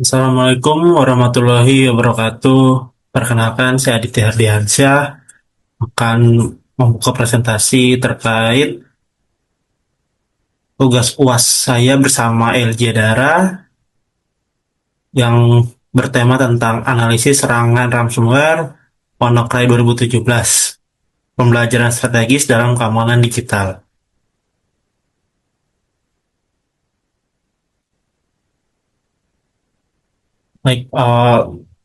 Assalamualaikum warahmatullahi wabarakatuh. Perkenalkan, saya Aditya Hardiansyah akan membuka presentasi terkait tugas UAS saya bersama LJ Dara yang bertema tentang analisis serangan ransomware WannaCry 2017, pembelajaran strategis dalam keamanan digital. Baik,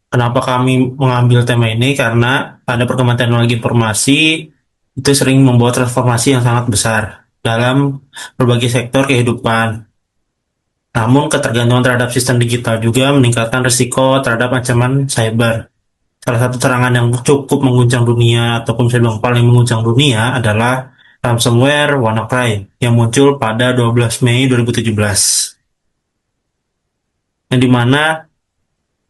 kenapa kami mengambil tema ini? Karena pada perkembangan teknologi informasi itu sering membawa transformasi yang sangat besar dalam berbagai sektor kehidupan. Namun, ketergantungan terhadap sistem digital juga meningkatkan risiko terhadap ancaman cyber. Salah satu serangan yang cukup mengguncang dunia ataupun bisa dibilang paling mengguncang dunia adalah ransomware WannaCry yang muncul pada 12 Mei 2017. Yang dimana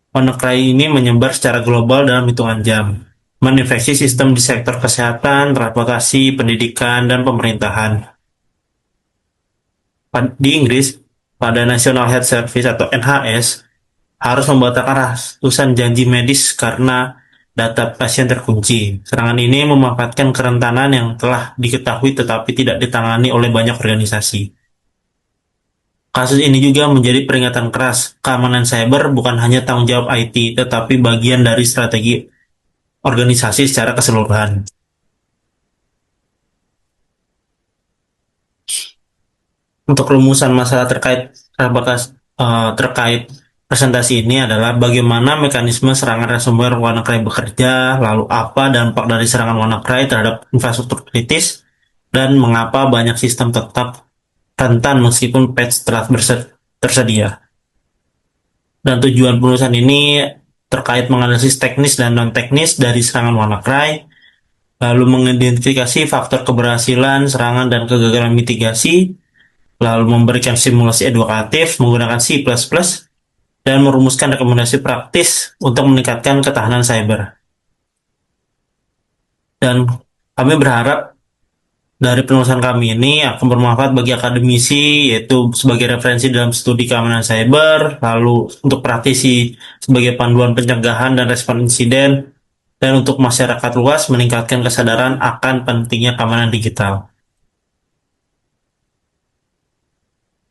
WannaCry ini menyebar secara global dalam hitungan jam, menginfeksi sistem di sektor kesehatan, transportasi, pendidikan, dan pemerintahan. Di Inggris, pada National Health Service atau NHS, harus membatalkan ratusan janji medis karena data pasien terkunci. Serangan ini memanfaatkan kerentanan yang telah diketahui tetapi tidak ditangani oleh banyak organisasi. Kasus ini juga menjadi peringatan keras. Keamanan cyber bukan hanya tanggung jawab IT, tetapi bagian dari strategi organisasi secara keseluruhan. Untuk rumusan masalah terkait presentasi ini adalah bagaimana mekanisme serangan ransomware WannaCry bekerja, lalu apa dampak dari serangan WannaCry terhadap infrastruktur kritis, dan mengapa banyak sistem tetap rentan meskipun patch telah tersedia. Dan tujuan penulisan ini terkait menganalisis teknis dan non-teknis dari serangan WannaCry, lalu mengidentifikasi faktor keberhasilan, serangan, dan kegagalan mitigasi, lalu memberikan simulasi edukatif menggunakan C++, dan merumuskan rekomendasi praktis untuk meningkatkan ketahanan cyber. Dan kami berharap dari penulisan kami ini akan bermanfaat bagi akademisi, yaitu sebagai referensi dalam studi keamanan cyber, lalu untuk praktisi sebagai panduan pencegahan dan respon insiden, dan untuk masyarakat luas meningkatkan kesadaran akan pentingnya keamanan digital.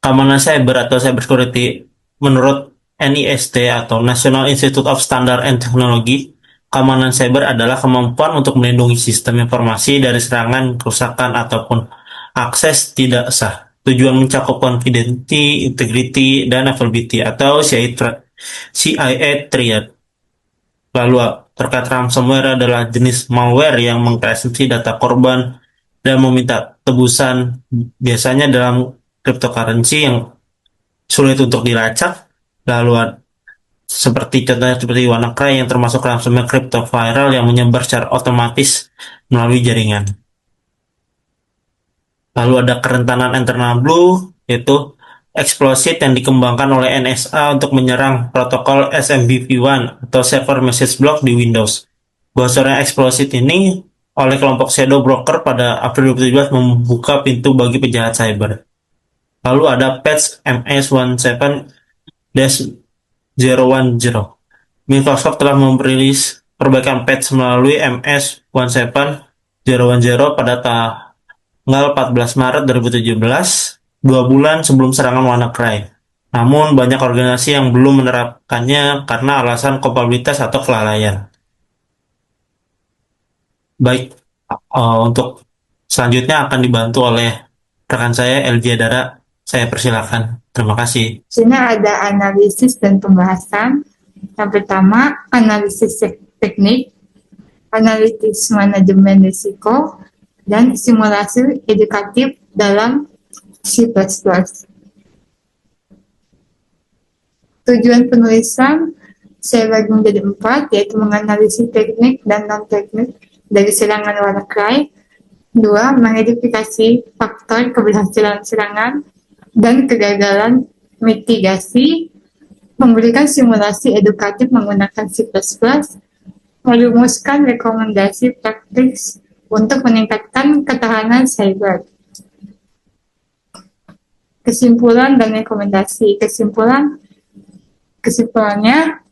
Keamanan cyber atau cybersecurity menurut NIST atau National Institute of Standard and Technology, keamanan cyber adalah kemampuan untuk melindungi sistem informasi dari serangan, kerusakan, ataupun akses tidak sah. Tujuan mencakup confidentiality, integrity, dan availability atau CIA triad. Lalu terkait ransomware adalah jenis malware yang mengkreasi data korban dan meminta tebusan, biasanya dalam cryptocurrency yang sulit untuk dilacak. Lalu contohnya seperti WannaCry yang termasuk ransomware crypto viral yang menyebar secara otomatis melalui jaringan. Lalu ada kerentanan internal blue, yaitu exploit yang dikembangkan oleh NSA untuk menyerang protokol SMBV1 atau Server Message Block di Windows. Bocoran exploit ini oleh kelompok shadow broker pada April 2017 membuka pintu bagi penjahat cyber. Lalu ada patch MS17-010. Microsoft telah merilis perbaikan patch melalui MS17-010 pada tanggal 14 Maret 2017, 2 bulan sebelum serangan WannaCry. Namun banyak organisasi yang belum menerapkannya karena alasan kompatibilitas atau kelalaian. Baik, untuk selanjutnya akan dibantu oleh rekan saya LJ Dara. Saya persilakan. Terima kasih. Sini ada analisis dan pembahasan. Yang pertama, analisis teknik, analisis manajemen risiko, dan simulasi edukatif dalam C++. Tujuan penulisan saya bagi menjadi 4, yaitu menganalisis teknik dan non-teknik dari serangan WannaCry. 2. Mengidentifikasi faktor keberhasilan serangan dan kegagalan mitigasi, memberikan simulasi edukatif menggunakan C++, merumuskan rekomendasi praktis untuk meningkatkan ketahanan cyber. Kesimpulan dan rekomendasi. Kesimpulan, Kesimpulannya,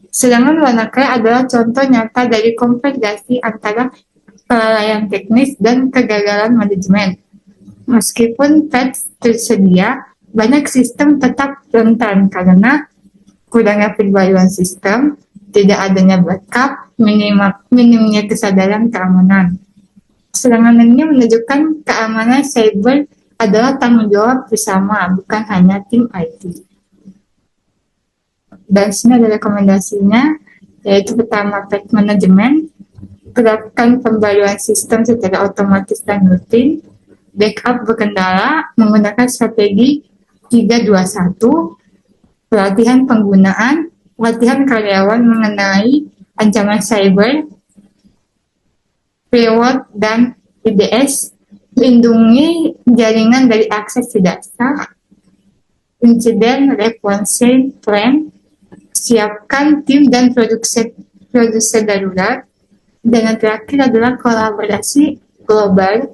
serangan WannaCry adalah contoh nyata dari komplikasi antara kelalaian teknis dan kegagalan manajemen. Meskipun patch tersedia, banyak sistem tetap rentan karena kurangnya perbaikan sistem, tidak adanya backup, minimnya kesadaran keamanan. Serangan ini menunjukkan keamanan cyber adalah tanggung jawab bersama, bukan hanya tim IT. Dan sini ada rekomendasinya, yaitu pertama patch management, terapkan pembaruan sistem secara otomatis dan rutin, backup berkendala menggunakan strategi 321, pelatihan penggunaan, pelatihan karyawan mengenai ancaman cyber, reward dan IDS, lindungi jaringan dari akses tidak sah, insiden response plan, siapkan tim dan produser darurat, dan yang terakhir adalah kolaborasi global,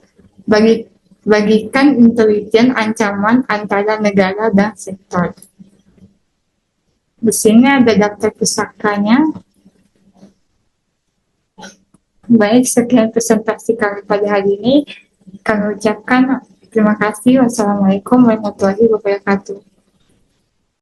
bagikan intelijen ancaman antara negara dan sektor. Di sini ada daftar pusakanya. Baik, sekian presentasi kami pada hari ini. Kami ucapkan terima kasih. Wassalamualaikum warahmatullahi wabarakatuh.